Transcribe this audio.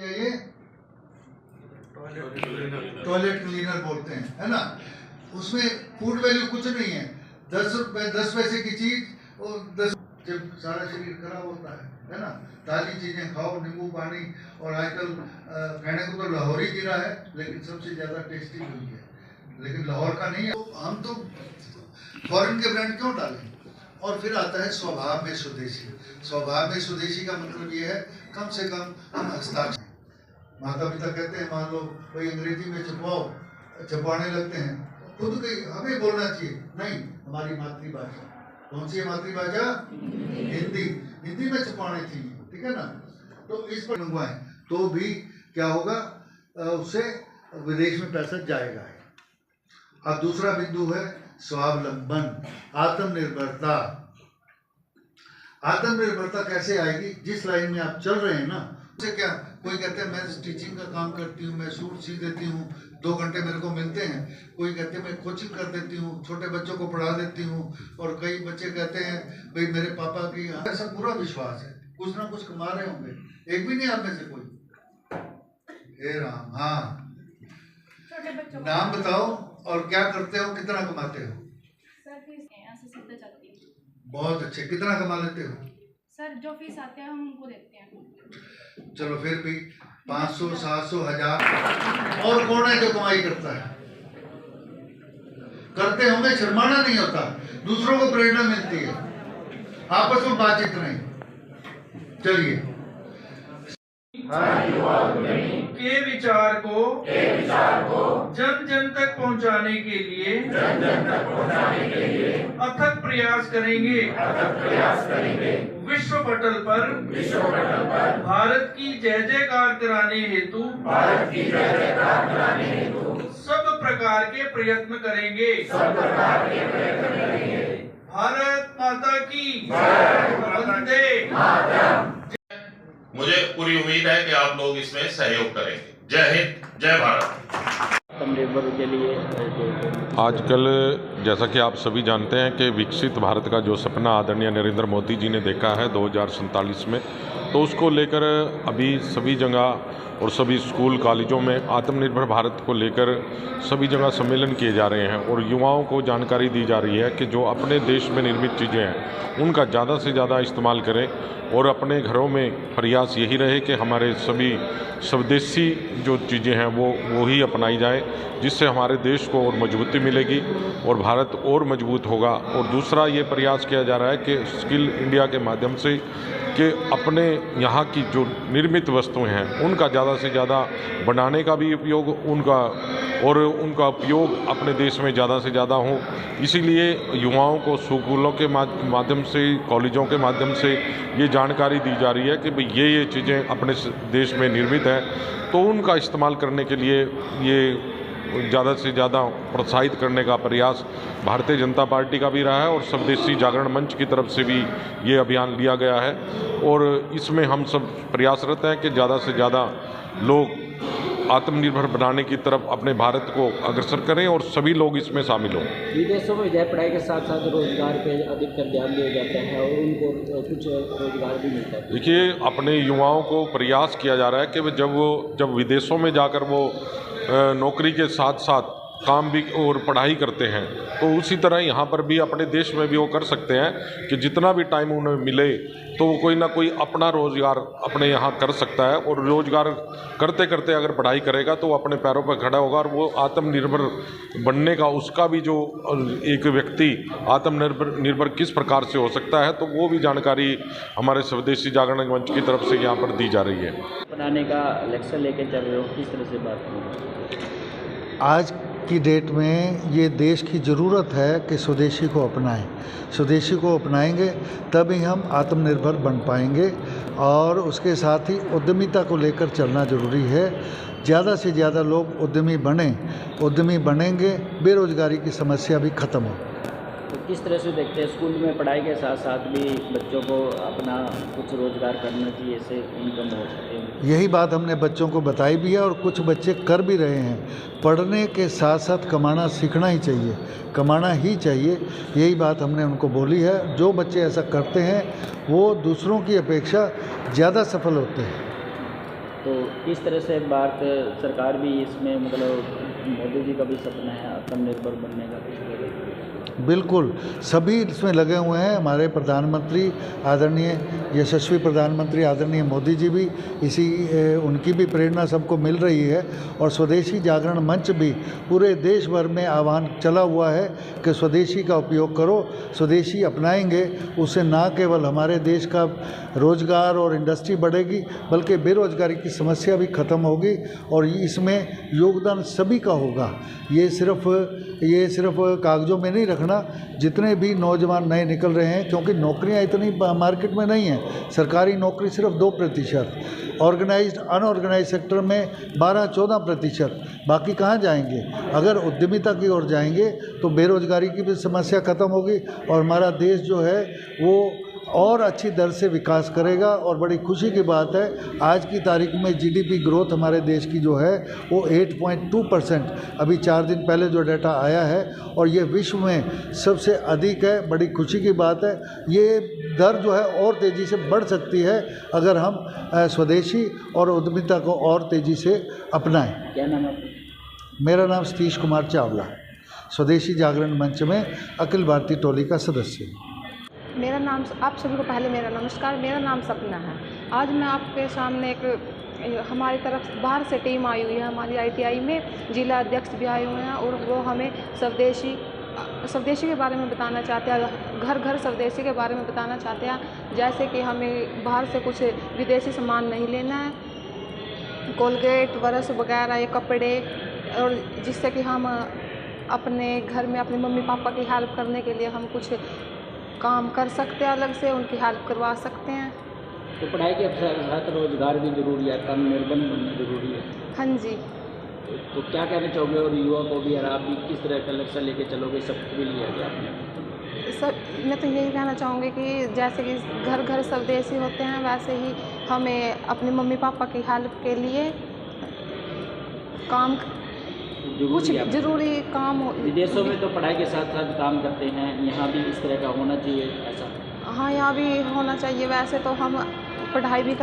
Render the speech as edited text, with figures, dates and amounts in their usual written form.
ये toilet cleaner बोलते हैं, है ना। उसमें फूड वैल्यू कुछ नहीं है। 10 पैसे की चीज और 10 जब सारा शरीर खराब होता है ना। ताजी चीजें खाओ, नींबू पानी। और आजकल कहने को तो लाहौरी जीरा है, लेकिन सबसे ज्यादा टेस्टी वही है, लेकिन लाहौर का नहीं है। तो हम तो फॉरेन के ब्रांड क्यों डालें। और फिर आता है स्वभाव में स्वदेशी। स्वभाव में स्वदेशी का मतलब ये है कम से कम हम हस्ताक्षर। माता पिता कहते हैं मान लो कोई अंग्रेजी में छपवाने लगते हैं, खुद कहीं हमें बोलना चाहिए नहीं, हमारी मातृभाषा कौन सी है? मातृभाषा हिंदी। हिंदी में छपवाने चाहिए, ठीक है ना। तो इस पर मंगवाएं तो भी क्या होगा, उससे विदेश में पैसा जाएगा। अब दूसरा बिंदु है स्वावलंबन, आत्मनिर्भरता। आत्मनिर्भरता कैसे आएगी? जिस लाइन में आप चल रहे हैं ना, उससे क्या, कोई कहते हैं मैं टीचिंग का काम करती हूँ, मैं सूट सी देती हूँ, 2 घंटे मेरे को मिलते हैं। कोई कहते हैं मैं कोचिंग कर देती हूँ, छोटे बच्चों को पढ़ा देती हूँ। और कई बच्चे कहते हैं भाई मेरे पापा की, ऐसा पूरा विश्वास है कुछ ना कुछ कमा रहे होंगे। एक भी नहीं आप में से कोई। हे राम, हाँ नाम बताओ और क्या करते हो, कितना कमाते हो? सर फीस यहाँ से सीधा जाती है। बहुत अच्छे। कितना कमा लेते हो? सर जो फीस आते हैं हम उनको देते हैं। चलो फिर भी 500, 700, 1000। और कौन है जो कमाई करता है? करते होंगे, शर्माना नहीं होता, दूसरों को प्रेरणा मिलती है, आपस में बातचीत नहीं। चलिए, के विचार को जन जन तक पहुंचाने के लिए अथक प्रयास करेंगे। विश्व पटल पर भारत की जय जयकार कराने हेतु सब प्रकार के प्रयत्न करेंगे। भारत माता की वंदे। मुझे पूरी उम्मीद है कि आप लोग इसमें सहयोग करेंगे। जय हिंद, जय भारत। आत्मनिर्भर के लिए आजकल जैसा कि आप सभी जानते हैं कि विकसित भारत का जो सपना आदरणीय नरेंद्र मोदी जी ने देखा है 2047 में, तो उसको लेकर अभी सभी जगह और सभी स्कूल कॉलेजों में आत्मनिर्भर भारत को लेकर सभी जगह सम्मेलन किए जा रहे हैं और युवाओं को जानकारी दी जा रही है कि जो अपने देश में निर्मित चीज़ें हैं उनका ज़्यादा से ज़्यादा इस्तेमाल करें। और अपने घरों में प्रयास यही रहे कि हमारे सभी स्वदेशी जो चीज़ें हैं वो ही अपनाई जाए, जिससे हमारे देश को और मजबूती मिलेगी और भारत और मजबूत होगा। और दूसरा ये प्रयास किया जा रहा है कि स्किल इंडिया के माध्यम से कि अपने यहाँ की जो निर्मित वस्तुएं हैं उनका ज़्यादा से ज़्यादा बनाने का भी उपयोग उनका उपयोग अपने देश में ज़्यादा से ज़्यादा हो। इसीलिए युवाओं को स्कूलों के माध्यम से, कॉलेजों के माध्यम से ये जानकारी दी जा रही है कि भाई ये चीज़ें अपने देश में निर्मित हैं, तो उनका इस्तेमाल करने के लिए ये ज़्यादा से ज़्यादा प्रोत्साहित करने का प्रयास भारतीय जनता पार्टी का भी रहा है और स्वदेशी जागरण मंच की तरफ से भी ये अभियान लिया गया है। और इसमें हम सब प्रयासरत हैं कि ज़्यादा से ज़्यादा लोग आत्मनिर्भर बनाने की तरफ अपने भारत को अग्रसर करें और सभी लोग इसमें शामिल हों। विदेशों में विद्यार्थी पढ़ाई के साथ साथ रोजगार पे अधिकतर ध्यान दिया जाता है और उनको कुछ रोजगार भी मिलता है। देखिए, अपने युवाओं को प्रयास किया जा रहा है कि जब विदेशों में जाकर वो नौकरी के साथ साथ काम भी और पढ़ाई करते हैं, तो उसी तरह यहाँ पर भी अपने देश में भी वो कर सकते हैं कि जितना भी टाइम उन्हें मिले तो वो कोई ना कोई अपना रोज़गार अपने यहाँ कर सकता है। और रोज़गार करते करते अगर पढ़ाई करेगा तो वो अपने पैरों पर खड़ा होगा और वो आत्मनिर्भर बनने का, उसका भी जो एक व्यक्ति आत्मनिर्भर किस प्रकार से हो सकता है, तो वो भी जानकारी हमारे स्वदेशी जागरण मंच की तरफ से यहाँ पर दी जा रही है। बनाने का लक्ष्य लेकर चल रहे हो, किस तरह से बात करें? आज की डेट में ये देश की ज़रूरत है कि स्वदेशी को अपनाएं। स्वदेशी को अपनाएंगे तभी हम आत्मनिर्भर बन पाएंगे। और उसके साथ ही उद्यमिता को लेकर चलना ज़रूरी है। ज़्यादा से ज़्यादा लोग उद्यमी बनेंगे, बेरोज़गारी की समस्या भी ख़त्म हो। तो किस तरह से देखते हैं स्कूल में पढ़ाई के साथ साथ भी बच्चों को अपना कुछ रोजगार करना चाहिए, इससे इनकम हो सके? यही बात हमने बच्चों को बताई भी है और कुछ बच्चे कर भी रहे हैं। पढ़ने के साथ साथ कमाना सीखना ही चाहिए, कमाना ही चाहिए, यही बात हमने उनको बोली है। जो बच्चे ऐसा करते हैं वो दूसरों की अपेक्षा ज़्यादा सफल होते हैं। तो किस तरह से भारत सरकार भी इसमें मतलब मोदी जी का भी सपना है आत्मनिर्भर बनने का, किस तरह? बिल्कुल, सभी इसमें लगे हुए हैं। हमारे प्रधानमंत्री आदरणीय यशस्वी प्रधानमंत्री आदरणीय मोदी जी भी उनकी भी प्रेरणा सबको मिल रही है और स्वदेशी जागरण मंच भी पूरे देश भर में आह्वान चला हुआ है कि स्वदेशी का उपयोग करो, स्वदेशी अपनाएंगे, उससे ना केवल हमारे देश का रोजगार और इंडस्ट्री बढ़ेगी बल्कि बेरोजगारी की समस्या भी ख़त्म होगी और इसमें योगदान सभी का होगा। ये सिर्फ कागजों में नहीं रखना। जितने भी नौजवान नए निकल रहे हैं, क्योंकि नौकरियां इतनी मार्केट में नहीं हैं, सरकारी नौकरी सिर्फ 2%, ऑर्गेनाइज्ड अनऑर्गेनाइज सेक्टर में 12-14%, बाकी कहाँ जाएंगे? अगर उद्यमिता की ओर जाएंगे तो बेरोजगारी की भी समस्या खत्म होगी और हमारा देश जो है वो और अच्छी दर से विकास करेगा। और बड़ी खुशी की बात है, आज की तारीख में जीडीपी ग्रोथ हमारे देश की जो है वो 8.2%, अभी 4 दिन पहले जो डाटा आया है, और ये विश्व में सबसे अधिक है। बड़ी खुशी की बात है। ये दर जो है और तेज़ी से बढ़ सकती है अगर हम स्वदेशी और उद्यमिता को और तेज़ी से अपनाएं। क्या नाम है? मेरा नाम सतीश कुमार चावला, स्वदेशी जागरण मंच में अखिल भारतीय टोली का सदस्य हूँ। मेरा नाम, आप सभी को पहले मेरा नमस्कार। मेरा नाम सपना है। आज मैं आपके सामने एक हमारी तरफ बाहर से टीम आई हुई है, हमारी आईटीआई में जिला अध्यक्ष भी आए हुए हैं और वो हमें स्वदेशी के बारे में बताना चाहते हैं, घर घर स्वदेशी के बारे में बताना चाहते हैं। जैसे कि हमें बाहर से कुछ विदेशी सामान नहीं लेना है, कोलगेट ब्रश वगैरह, ये कपड़े, और जिससे कि हम अपने घर में अपने मम्मी पापा की हेल्प करने के लिए हम कुछ काम कर सकते हैं, अलग से उनकी हेल्प करवा सकते हैं। तो पढ़ाई के साथ रोजगार भी जरूरी है, आत्मनिर्भर बनना जरूरी है। हाँ जी। तो क्या कहना चाहोगे और युवा को भी, और आप भी किस तरह का लक्ष्य लेके चलोगे, सबको भी लिया गया आपने? सर, मैं तो यही कहना चाहूँगी कि जैसे कि घर घर स्वदेशी होते हैं, वैसे ही हमें अपने मम्मी पापा की हेल्प के लिए काम कुछ जरूरी काम हो। विदेशों में तो पढ़ाई के साथ साथ काम करते हैं, यहाँ भी इस तरह का होना चाहिए ऐसा? हाँ, यहाँ भी होना चाहिए। वैसे तो हम पढ़ाई भी कर